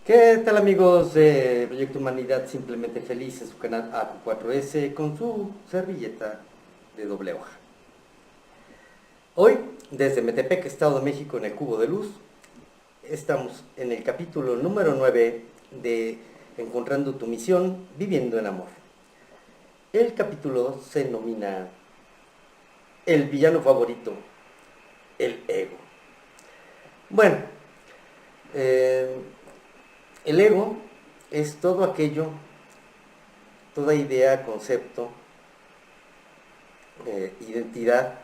¿Qué tal amigos de Proyecto Humanidad Simplemente Feliz en su canal AQ4S con su servilleta de doble hoja? Hoy, desde Metepec, Estado de México, en el Cubo de Luz, estamos en el capítulo número 9 de Encontrando tu misión, viviendo en amor. El capítulo se denomina El villano favorito, el ego. Bueno, eh, el ego es todo aquello, toda idea, concepto, identidad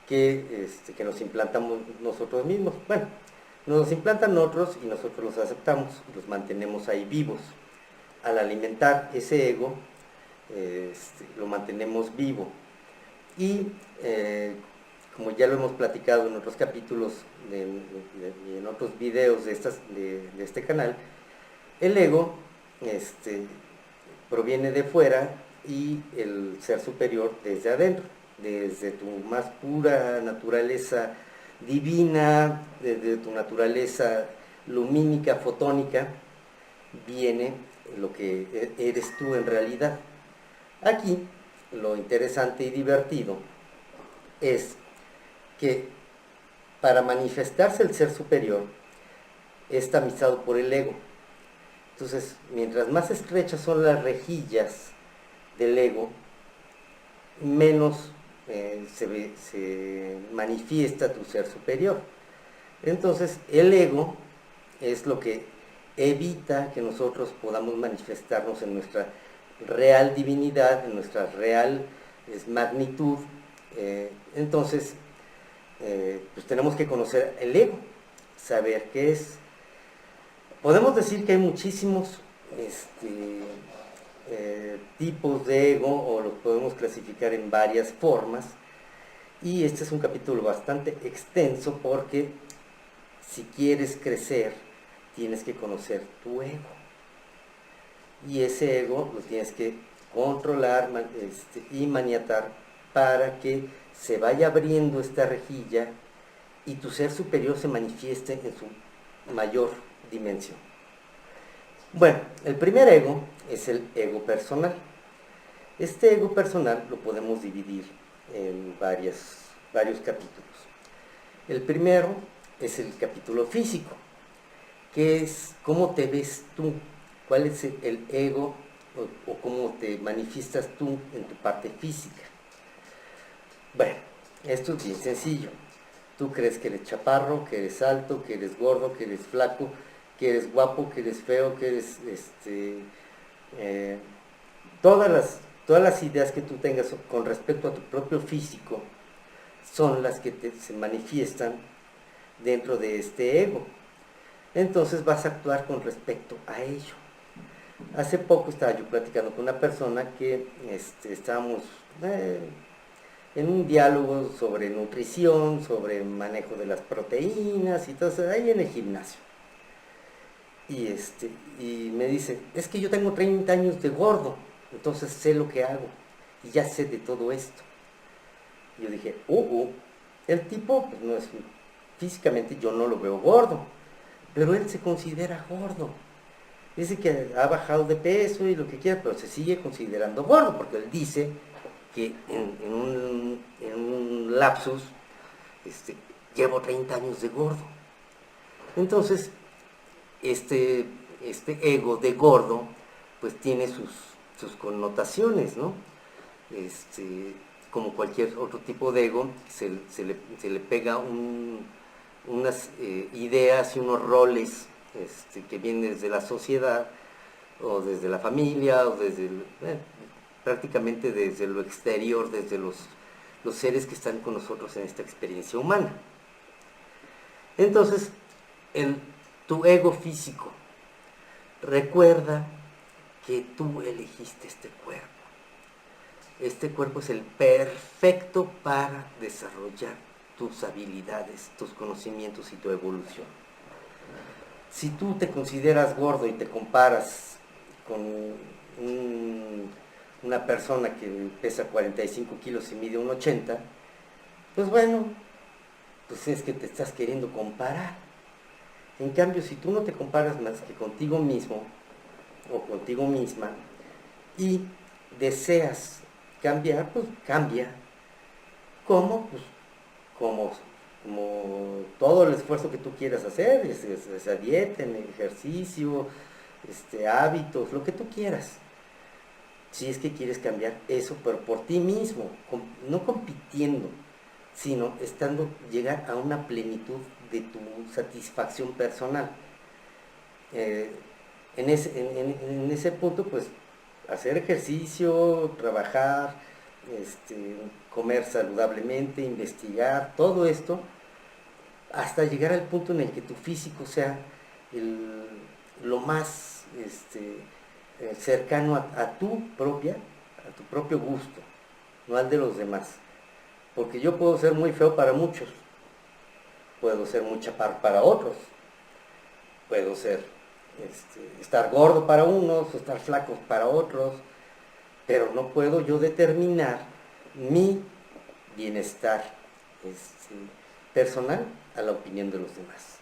que nos implantamos nosotros mismos. Bueno, nos implantan otros y nosotros los aceptamos y los mantenemos ahí vivos. Al alimentar ese ego, lo mantenemos vivo. Y como ya lo hemos platicado en otros capítulos y en otros videos de este canal, el ego proviene de fuera y el ser superior desde adentro, desde tu más pura naturaleza divina, desde tu naturaleza lumínica, fotónica, viene lo que eres tú en realidad. Aquí lo interesante y divertido es que para manifestarse el ser superior es tamizado por el ego. Entonces, mientras más estrechas son las rejillas del ego, menos se manifiesta tu ser superior. Entonces, el ego es lo que evita que nosotros podamos manifestarnos en nuestra real divinidad, en nuestra real magnitud. Entonces, pues tenemos que conocer el ego, saber qué es. Podemos decir que hay muchísimos tipos de ego, o los podemos clasificar en varias formas, y este es un capítulo bastante extenso porque si quieres crecer tienes que conocer tu ego, y ese ego lo tienes que controlar y maniatar para que se vaya abriendo esta rejilla y tu ser superior se manifieste en su mayor dimensión. Bueno, el primer ego es el ego personal. Este ego personal lo podemos dividir en varios capítulos. El primero es el capítulo físico, que es cómo te ves tú, cuál es el ego o cómo te manifiestas tú en tu parte física. Bueno, esto es bien sencillo. Tú crees que eres chaparro, que eres alto, que eres gordo, que eres flaco, que eres guapo, que eres feo, que eres todas las ideas que tú tengas con respecto a tu propio físico son las que se manifiestan dentro de este ego. Entonces vas a actuar con respecto a ello. Hace poco estaba yo platicando con una persona que estábamos en un diálogo sobre nutrición, sobre manejo de las proteínas y todo eso, ahí en el gimnasio. Y me dice, es que yo tengo 30 años de gordo, entonces sé lo que hago y ya sé de todo esto. Y yo dije, el tipo pues no es, físicamente yo no lo veo gordo, pero él se considera gordo. Dice que ha bajado de peso y lo que quiera, pero se sigue considerando gordo, porque él dice que en un lapsus llevo 30 años de gordo. Entonces, este, ego de gordo, pues tiene sus connotaciones, ¿no? Como cualquier otro tipo de ego, se le pega unas ideas y unos roles que vienen desde la sociedad, o desde la familia, o prácticamente desde lo exterior, desde los seres que están con nosotros en esta experiencia humana. Entonces, tu ego físico, recuerda que tú elegiste este cuerpo. Este cuerpo es el perfecto para desarrollar tus habilidades, tus conocimientos y tu evolución. Si tú te consideras gordo y te comparas con una persona que pesa 45 kilos y mide 1,80, pues bueno, pues es que te estás queriendo comparar. En cambio, si tú no te comparas más que contigo mismo o contigo misma y deseas cambiar, pues cambia. ¿Cómo? Pues como, como todo el esfuerzo que tú quieras hacer, esa dieta, en ejercicio, hábitos, lo que tú quieras. Si es que quieres cambiar eso, pero por ti mismo, no compitiendo, sino llegar a una plenitud de tu satisfacción personal. Eh, en ese punto, pues, hacer ejercicio, trabajar, comer saludablemente, investigar, todo esto, hasta llegar al punto en el que tu físico sea el, lo más cercano a tu propio gusto, no al de los demás. Porque yo puedo ser muy feo para muchos, puedo ser muy chaparro para otros, puedo ser estar gordo para unos, estar flaco para otros, pero no puedo yo determinar mi bienestar personal a la opinión de los demás.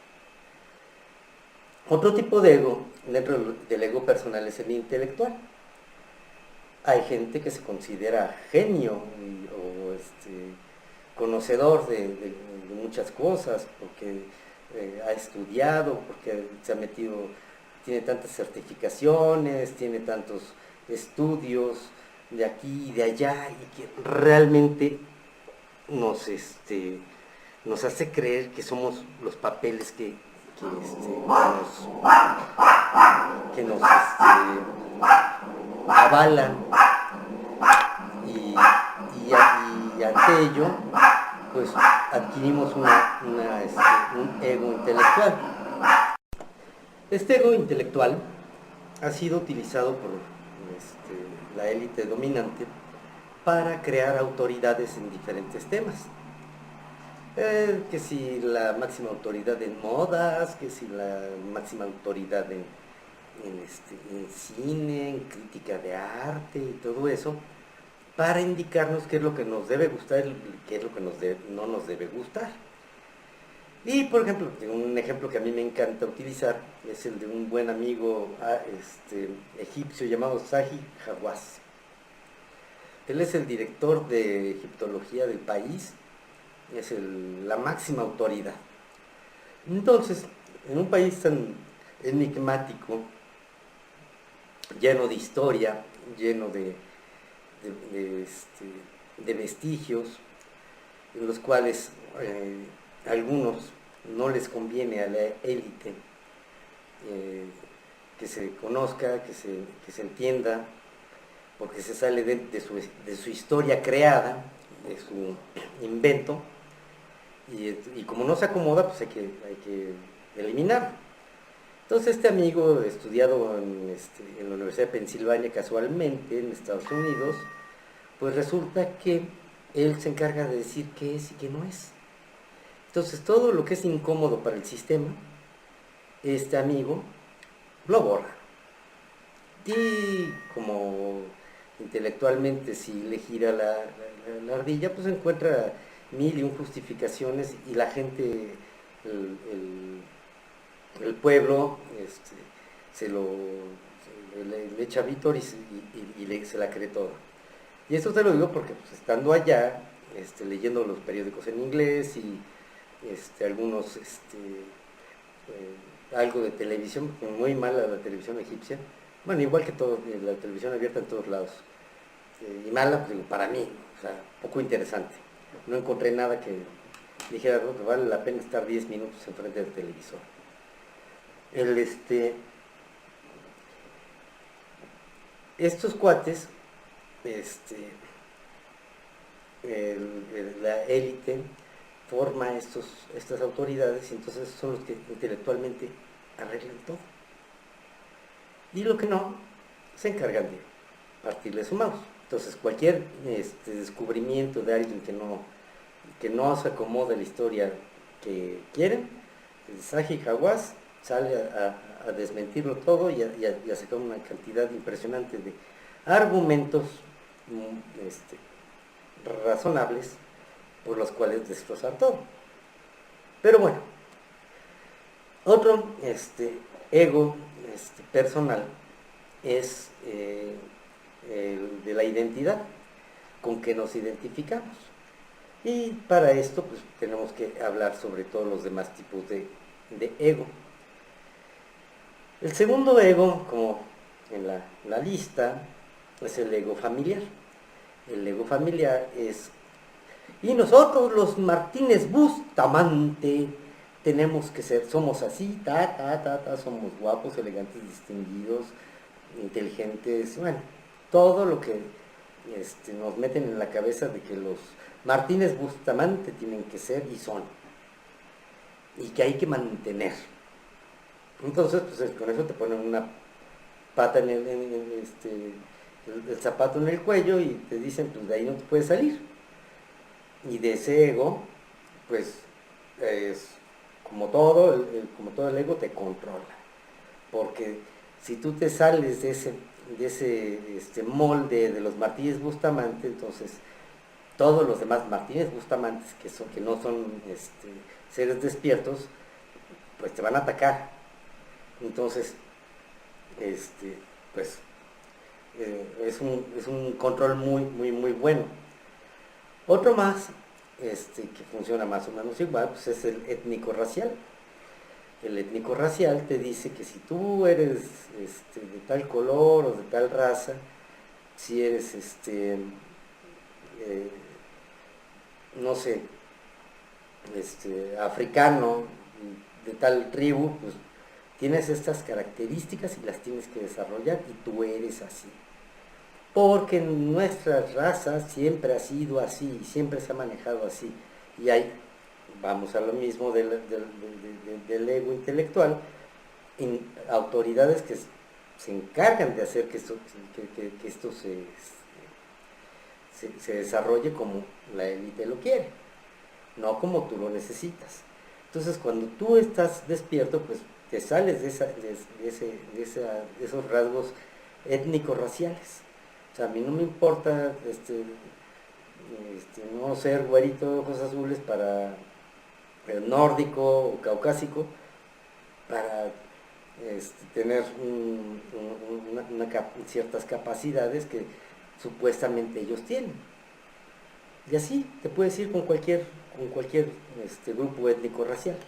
Otro tipo de ego, dentro del ego personal, es el intelectual. Hay gente que se considera genio o conocedor de muchas cosas, porque ha estudiado, porque se ha metido, tiene tantas certificaciones, tiene tantos estudios de aquí y de allá, y que realmente nos, nos hace creer que somos los papeles que nos avalan, y ante ello pues adquirimos un ego intelectual. Este ego intelectual ha sido utilizado por la élite dominante para crear autoridades en diferentes temas. Que si la máxima autoridad en modas, que si la máxima autoridad en cine, en crítica de arte y todo eso, para indicarnos qué es lo que nos debe gustar y qué es lo que no nos debe gustar. Y por ejemplo, un ejemplo que a mí me encanta utilizar es el de un buen amigo egipcio llamado Zahi Hawass. Él es el director de egiptología del país, es la máxima autoridad. Entonces, en un país tan enigmático, lleno de historia, lleno de vestigios, en los cuales algunos no les conviene a la élite que se conozca, que se entienda, porque se sale de su historia creada, de su invento, y como no se acomoda, pues hay que eliminarlo. Entonces este amigo, estudiado en la Universidad de Pensilvania casualmente, en Estados Unidos, pues resulta que él se encarga de decir qué es y qué no es. Entonces todo lo que es incómodo para el sistema, este amigo lo borra. Y como intelectualmente si le gira la ardilla, pues encuentra mil y un justificaciones, y la gente, el pueblo, le echa vítor y se la cree toda. Y esto te lo digo porque pues, estando allá, leyendo los periódicos en inglés y algunos, algo de televisión, muy mala la televisión egipcia, bueno, igual que todo, la televisión abierta en todos lados, y mala, pues, para mí, o sea, poco interesante. No encontré nada que dijera, no, que vale la pena estar 10 minutos enfrente del televisor. Estos cuates, la élite forma estas autoridades, y entonces son los que intelectualmente arreglan todo. Y lo que no, se encargan de partirle su mouse. Entonces cualquier descubrimiento de alguien que no se acomoda la historia que quieren, Zahi Hawass sale a desmentirlo todo y a sacar una cantidad impresionante de argumentos razonables por los cuales destrozar todo. Pero bueno, Otro ego personal es el de la identidad, con que nos identificamos. Y para esto pues tenemos que hablar sobre todos los demás tipos de ego. El segundo ego, como en la lista, es el ego familiar. El ego familiar es: y nosotros los Martínez Bustamante tenemos que ser, somos así, somos guapos, elegantes, distinguidos, inteligentes, bueno, todo lo que nos meten en la cabeza de que los Martínez Bustamante tienen que ser y son, y que hay que mantener. Entonces, pues con eso te ponen una pata el zapato en el cuello y te dicen, pues de ahí no te puedes salir. Y de ese ego, pues es como todo, como todo el ego te controla. Porque si tú te sales de ese molde de los Martínez Bustamante, entonces todos los demás Martínez Bustamantes que no son seres despiertos, pues te van a atacar. Entonces, pues es un control muy, muy, muy bueno. Otro más, que funciona más o menos igual, pues es el étnico-racial. El étnico-racial te dice que si tú eres de tal color o de tal raza, si eres, no sé, africano, de tal tribu, pues tienes estas características y las tienes que desarrollar y tú eres así. Porque en nuestras razas siempre ha sido así, siempre se ha manejado así. Y hay, vamos a lo mismo del ego intelectual, autoridades que se encargan de hacer que esto se desarrolle como la élite lo quiere, no como tú lo necesitas. Entonces, cuando tú estás despierto, pues te sales de esos rasgos étnico-raciales. O sea, a mí no me importa no ser güerito de ojos azules para el nórdico o caucásico, para tener ciertas capacidades que supuestamente ellos tienen. Y así te puedes ir con cualquier grupo étnico racial.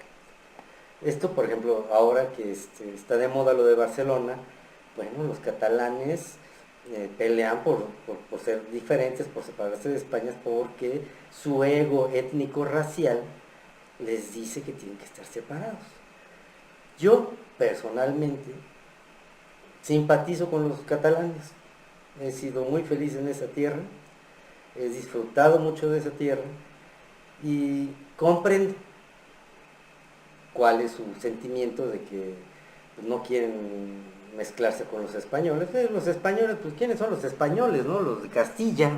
Esto, por ejemplo, ahora que está de moda lo de Barcelona, bueno, los catalanes pelean por ser diferentes, por separarse de España, porque su ego étnico-racial les dice que tienen que estar separados. Yo, personalmente, simpatizo con los catalanes. He sido muy feliz en esa tierra, he disfrutado mucho de esa tierra y comprendo cuál es su sentimiento de que pues, no quieren mezclarse con los españoles. Los españoles, pues ¿quiénes son los españoles? ¿No? Los de Castilla,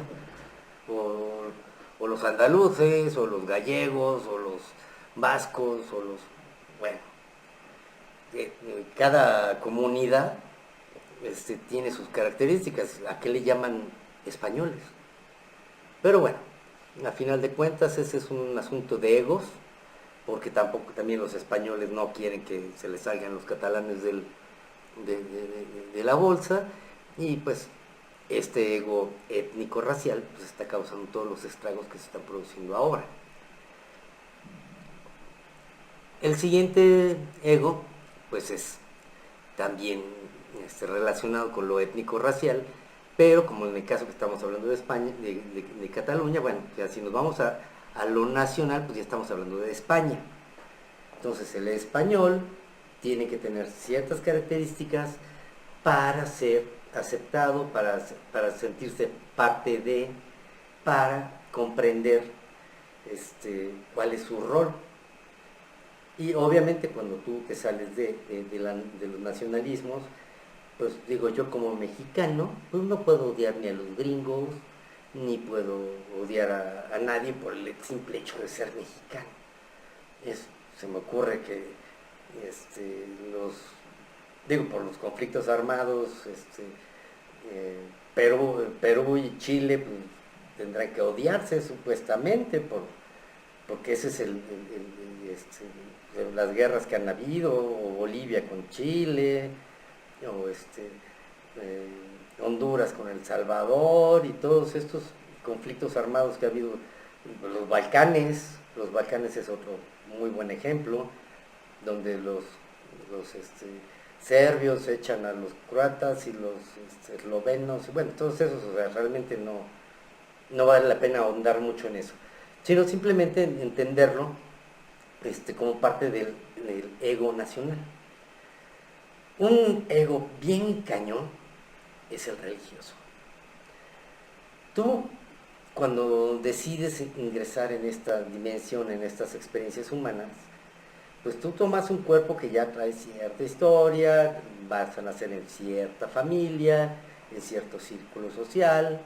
o los andaluces, o los gallegos, o los vascos, o los... Bueno, cada comunidad tiene sus características. ¿A qué le llaman españoles? Pero bueno, a final de cuentas ese es un asunto de egos, porque también los españoles no quieren que se les salgan los catalanes de la bolsa, y pues este ego étnico-racial pues está causando todos los estragos que se están produciendo ahora. El siguiente ego pues es también relacionado con lo étnico-racial, pero como en el caso que estamos hablando de España, de Cataluña, bueno, ya si nos vamos a lo nacional, pues ya estamos hablando de España. Entonces el español tiene que tener ciertas características para ser aceptado, para sentirse parte de, para comprender cuál es su rol. Y obviamente cuando tú te sales de los nacionalismos, pues digo, yo como mexicano, pues no puedo odiar ni a los gringos, ni puedo odiar a nadie por el simple hecho de ser mexicano. Se me ocurre que por los conflictos armados, Perú y Chile pues, tendrán que odiarse supuestamente porque ese es las guerras que han habido, o Bolivia con Chile, o Honduras con El Salvador, y todos estos conflictos armados que ha habido, los Balcanes es otro muy buen ejemplo, donde los serbios echan a los croatas y los eslovenos, bueno, todos esos, o sea, realmente no vale la pena ahondar mucho en eso, sino simplemente entenderlo como parte del ego nacional. Un ego bien cañón es el religioso. Tú, cuando decides ingresar en esta dimensión, en estas experiencias humanas, pues tú tomas un cuerpo que ya trae cierta historia, vas a nacer en cierta familia, en cierto círculo social,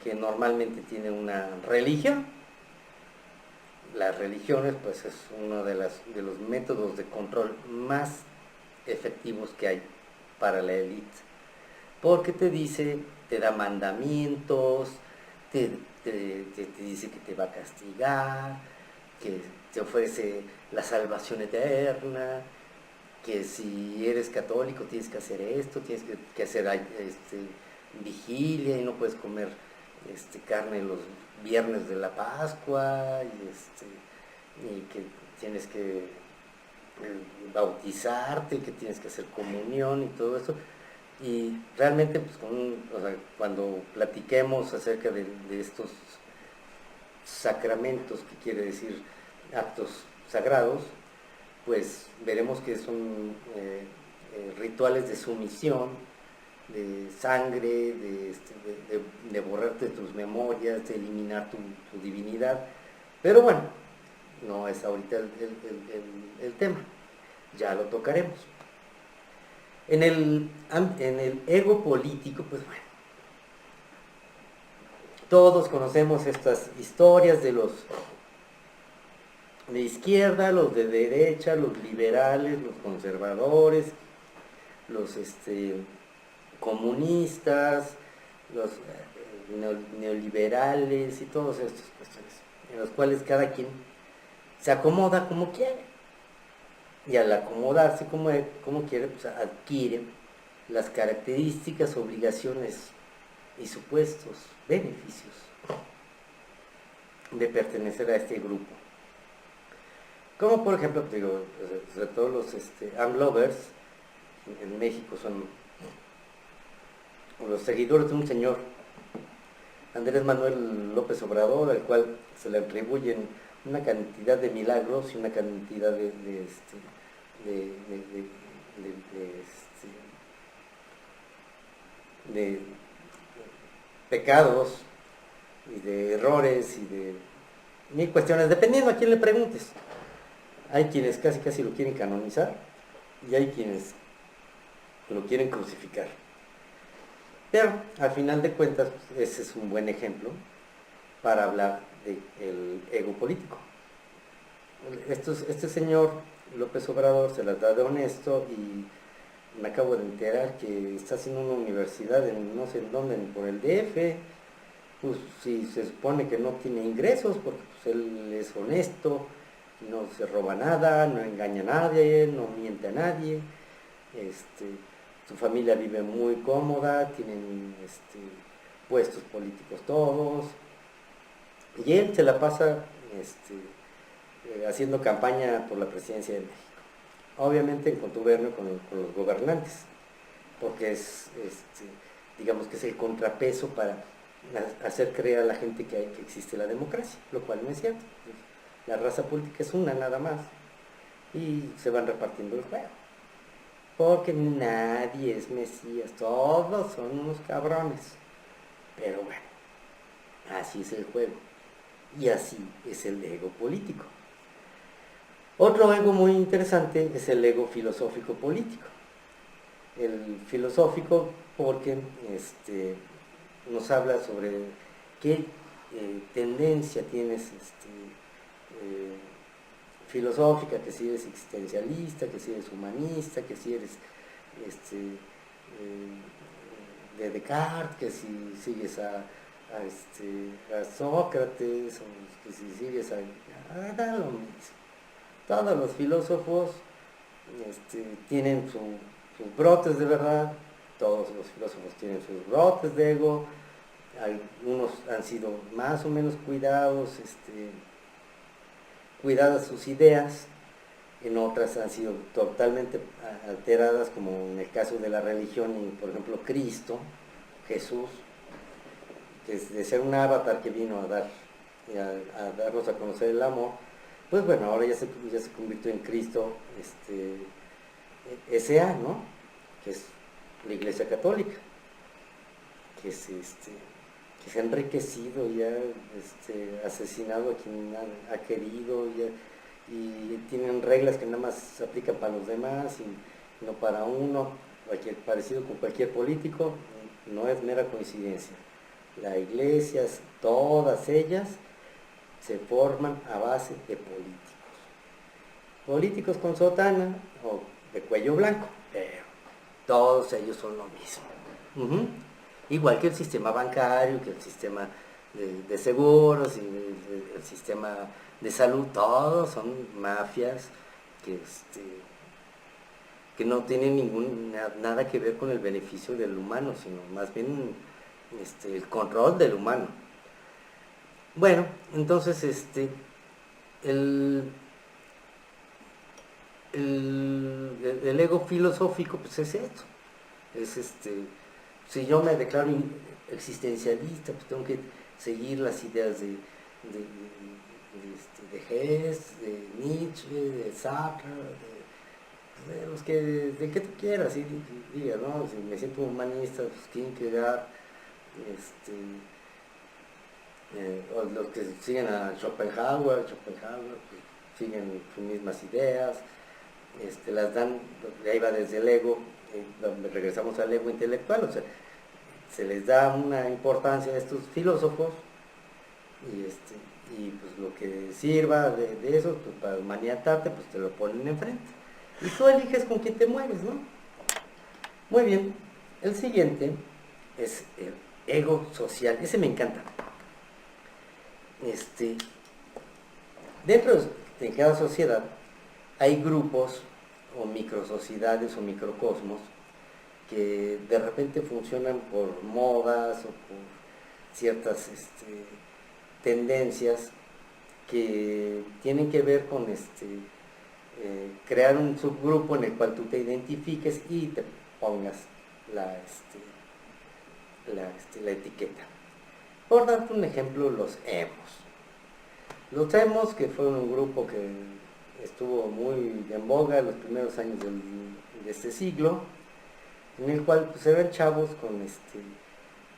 que normalmente tiene una religión. Las religiones, pues, es uno de los métodos de control más efectivos que hay para la élite, porque te da mandamientos, te dice que te va a castigar, que te ofrece la salvación eterna, que si eres católico tienes que hacer esto, tienes que hacer vigilia y no puedes comer carne los viernes de la Pascua, y que tienes que bautizarte, que tienes que hacer comunión y todo eso. Y realmente, pues, cuando platiquemos acerca de estos sacramentos, que quiere decir actos sagrados, pues veremos que son rituales de sumisión, de sangre, de borrarte tus memorias, de eliminar tu divinidad. Pero bueno, no es ahorita el tema, ya lo tocaremos. En el ego político, pues bueno, todos conocemos estas historias de los de izquierda, los de derecha, los liberales, los conservadores, los comunistas, los neoliberales y todas estas cuestiones, en las cuales cada quien se acomoda como quiere. Y al acomodarse como quiere, pues adquiere las características, obligaciones y supuestos beneficios de pertenecer a este grupo. Como por ejemplo, digo, sobre todo los AMLovers, en México son los seguidores de un señor, Andrés Manuel López Obrador, al cual se le atribuyen una cantidad de milagros y una cantidad de pecados y de errores y de mil cuestiones, dependiendo a quién le preguntes. Hay quienes casi lo quieren canonizar y hay quienes lo quieren crucificar. Pero al final de cuentas, ese es un buen ejemplo para hablar del ego político. Este señor López Obrador se las da de honesto, y me acabo de enterar que está haciendo una universidad en no sé en dónde, por el DF. Pues si se supone que no tiene ingresos, porque pues, él es honesto, no se roba nada, no engaña a nadie, no miente a nadie, su familia vive muy cómoda, tienen puestos políticos todos, y él se la pasa haciendo campaña por la presidencia de México, obviamente en contubernio con los gobernantes, porque digamos que es el contrapeso para hacer creer a la gente que existe la democracia, lo cual no es cierto. La raza política es una nada más, y se van repartiendo el juego, porque nadie es Mesías, todos son unos cabrones. Pero bueno, así es el juego, y así es el ego político. Otro ego muy interesante es el ego filosófico político. El filosófico porque nos habla sobre qué tendencia tienes filosófica, que si eres existencialista, que si eres humanista, que si eres de Descartes, que si sigues a a Sócrates, o que si sigues da lo mismo. Todos los filósofos tienen sus brotes de verdad, todos los filósofos tienen sus brotes de ego, algunos han sido más o menos cuidadas sus ideas, en otras han sido totalmente alteradas, como en el caso de la religión, y por ejemplo Cristo, Jesús, que es de ser un avatar que vino a darnos a conocer el amor, pues bueno, ahora ya se convirtió en Cristo S.A., ¿no? Que es la Iglesia Católica, que se ha enriquecido y ha asesinado a quien ha querido y tienen reglas que nada más se aplican para los demás y no para uno, parecido con cualquier político, no es mera coincidencia. Las iglesias, todas ellas, se forman a base de políticos. Políticos con sotana o de cuello blanco, pero todos ellos son lo mismo. Igual que el sistema bancario, que el sistema de seguros y el sistema de salud, todos son mafias que no tienen nada que ver con el beneficio del humano, sino más bien el control del humano. Bueno, entonces el ego filosófico pues es esto, es si yo me declaro existencialista, pues tengo que seguir las ideas de Hess, de Nietzsche, de Sartre, de que tú quieras, ¿sí? Diga, ¿no? Si me siento humanista, pues Kierkegaard, o los que siguen a Schopenhauer, pues, siguen sus mismas ideas, las dan, de ahí va desde el ego, donde regresamos al ego intelectual, o sea, se les da una importancia a estos filósofos y pues lo que sirva de eso, pues para maniatarte, pues te lo ponen enfrente. Y tú eliges con quién te mueves, ¿no? Muy bien, el siguiente es el ego social, ese me encanta. Dentro de cada sociedad hay grupos o microsociedades o microcosmos que de repente funcionan por modas o por ciertas tendencias que tienen que ver con crear un subgrupo en el cual tú te identifiques y te pongas la etiqueta. Por darte un ejemplo, los emos. Los emos, que fue un grupo que estuvo muy en boga en los primeros años de este siglo, en el cual pues, eran chavos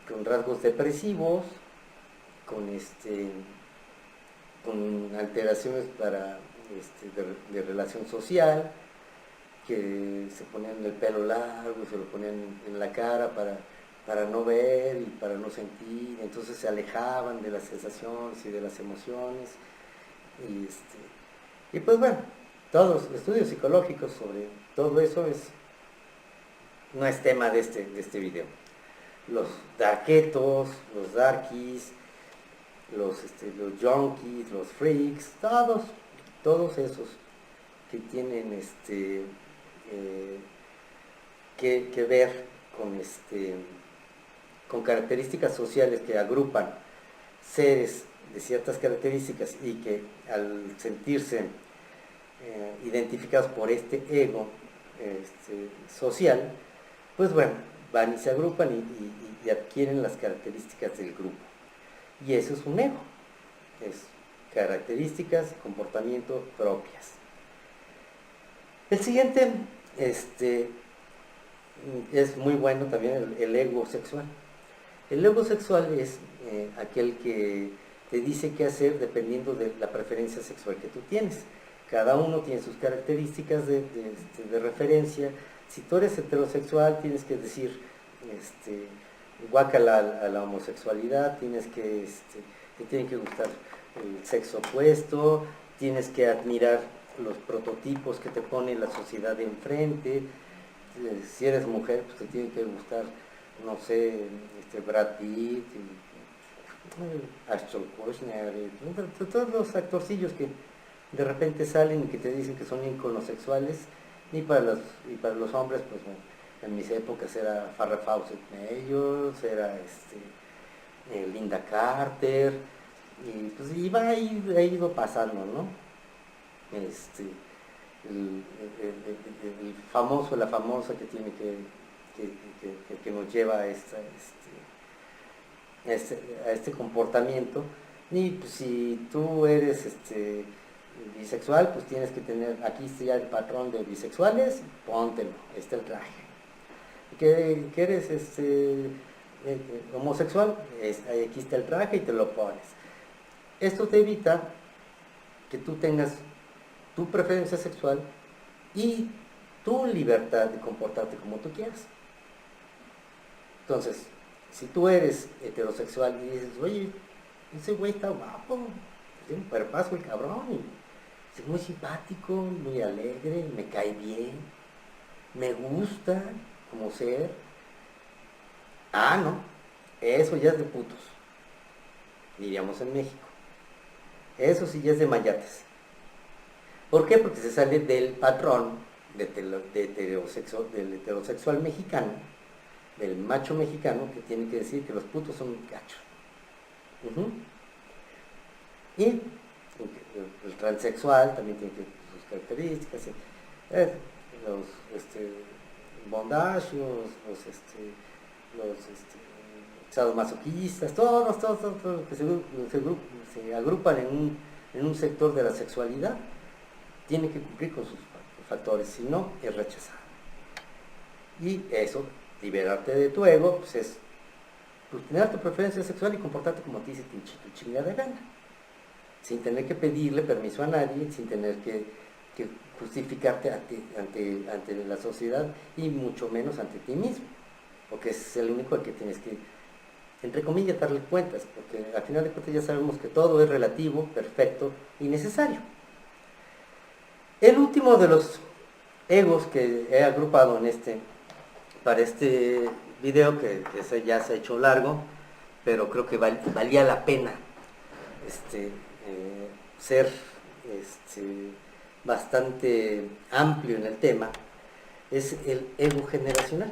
con rasgos depresivos, con alteraciones de relación social, que se ponían el pelo largo, se lo ponían en la cara para no ver y para no sentir, entonces se alejaban de las sensaciones y de las emociones, y pues bueno, todos los estudios psicológicos sobre todo eso no es tema de este video. Los darketos, los darkies, los junkies, los freaks, todos esos que tienen que ver con características sociales que agrupan seres de ciertas características y que al sentirse identificados por este ego social, pues bueno, van y se agrupan y adquieren las características del grupo. Y eso es un ego, es características, comportamiento propias. El siguiente es muy bueno también, el ego sexual. El ego sexual es aquel que te dice qué hacer dependiendo de la preferencia sexual que tú tienes. Cada uno tiene sus características de referencia. Si tú eres heterosexual, tienes que decir guácala a la homosexualidad, te tiene que gustar el sexo opuesto, tienes que admirar los prototipos que te pone la sociedad de enfrente. Si eres mujer, pues te tiene que gustar, no sé, Brad Pitt, Ashton Kutcher, todos los actorcillos que de repente salen y que te dicen que son íconos sexuales, y para los hombres, pues bueno, en mis épocas era Farrah Fawcett Mayors, era Linda Carter, y pues ha ido pasando, ¿no? Este, el famoso, la famosa que tiene que nos lleva a este comportamiento. Y pues, si tú eres bisexual, pues tienes que tener, aquí está ya el patrón de bisexuales, póntelo, está el traje. Que eres homosexual, aquí está el traje y te lo pones. Esto te evita que tú tengas tu preferencia sexual y tu libertad de comportarte como tú quieras. Entonces, si tú eres heterosexual y dices, oye, ese güey está guapo, tiene un cuerpazo el cabrón, y es muy simpático, muy alegre, me cae bien, me gusta como ser. Ah, no, eso ya es de putos, diríamos en México. Eso sí ya es de mayates. ¿Por qué? Porque se sale del patrón del heterosexual mexicano, del macho mexicano, que tiene que decir que los putos son gachos. Y el transexual también tiene sus características, los bondage, los sadomasoquistas, todos que se agrupan en un sector de la sexualidad, tiene que cumplir con sus factores, si no, es rechazado. Y eso, liberarte de tu ego, pues es tener tu preferencia sexual y comportarte como a ti se te chinga de gana, sin tener que pedirle permiso a nadie, sin tener que justificarte ante la sociedad y mucho menos ante ti mismo, porque es el único al que tienes que, entre comillas, darle cuentas, porque al final de cuentas ya sabemos que todo es relativo, perfecto y necesario. El último de los egos que he agrupado para este video, que ya se ha hecho largo, pero creo que valía la pena ser bastante amplio en el tema, es el ego generacional.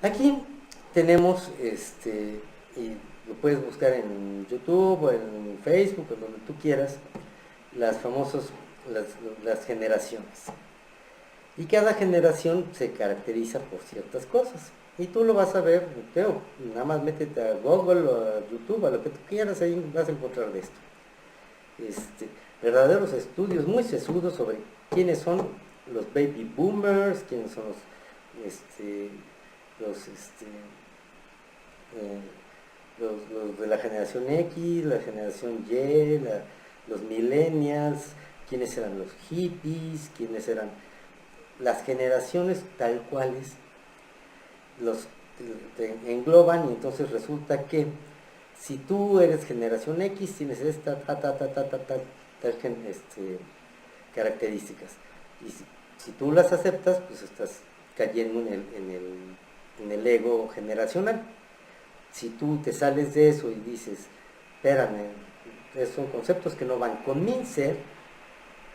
Aquí tenemos, y lo puedes buscar en YouTube o en Facebook o donde tú quieras, las generaciones. Y cada generación se caracteriza por ciertas cosas. Y tú lo vas a ver, nada más métete a Google o a YouTube, a lo que tú quieras, ahí vas a encontrar de esto. Verdaderos estudios muy sesudos sobre quiénes son los baby boomers, quiénes son los de la generación X, la generación Y, los millennials, quiénes eran los hippies, quiénes eran las generaciones tal cuales te engloban, y entonces resulta que si tú eres generación X tienes esta características, y si tú las aceptas, pues estás cayendo en el ego generacional. Si tú te sales de eso y dices, espérame, son conceptos que no van con mi ser,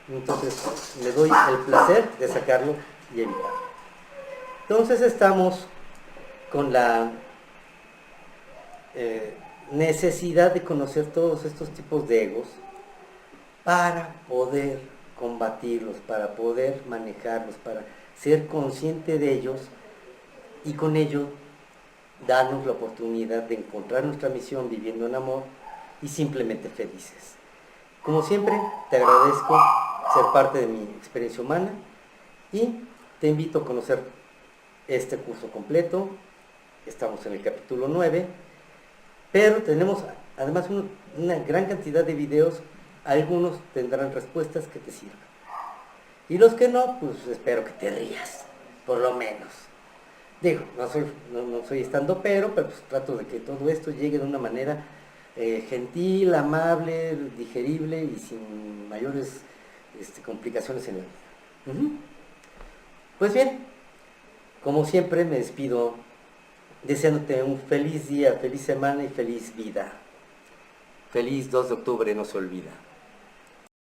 entonces le doy el placer de sacarlo y evitarlo. Entonces estamos con la necesidad de conocer todos estos tipos de egos para poder combatirlos, para poder manejarlos, para ser consciente de ellos y con ello darnos la oportunidad de encontrar nuestra misión viviendo en amor y simplemente felices. Como siempre, te agradezco ser parte de mi experiencia humana y te invito a conocer este curso completo. Estamos en el capítulo 9, pero tenemos además una gran cantidad de videos. Algunos tendrán respuestas que te sirvan, y los que no, pues espero que te rías, por lo menos. Digo, no soy estandopero, pero pues trato de que todo esto llegue de una manera gentil, amable, digerible y sin mayores complicaciones en la vida. Pues bien, como siempre me despido deseándote un feliz día, feliz semana y feliz vida. Feliz 2 de octubre, no se olvida.